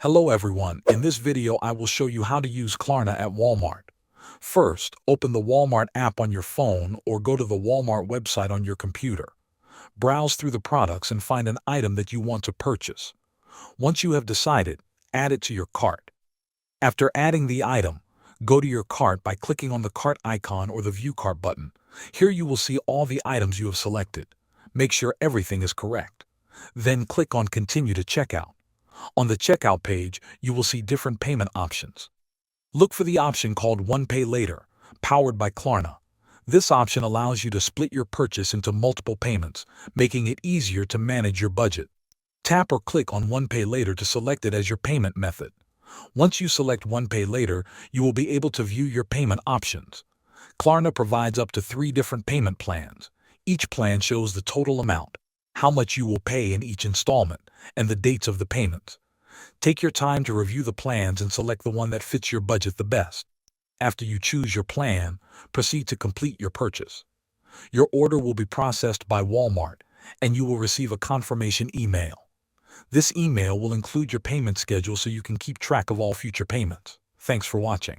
Hello everyone, in this video I will show you how to use Klarna at Walmart. First, open the Walmart app on your phone or go to the Walmart website on your computer. Browse through the products and find an item that you want to purchase. Once you have decided, add it to your cart. After adding the item, go to your cart by clicking on the cart icon or the View Cart button. Here you will see all the items you have selected. Make sure everything is correct. Then click on Continue to Checkout. On the checkout page, you will see different payment options. Look for the option called One Pay Later, powered by Klarna. This option allows you to split your purchase into multiple payments, making it easier to manage your budget. Tap or click on One Pay Later to select it as your payment method. Once you select One Pay Later, you will be able to view your payment options. Klarna provides up to 3 different payment plans. Each plan shows the total amount, how much you will pay in each installment, and the dates of the payments. Take your time to review the plans and select the one that fits your budget the best. After you choose your plan, proceed to complete your purchase. Your order will be processed by Walmart, and you will receive a confirmation email. This email will include your payment schedule so you can keep track of all future payments. Thanks for watching.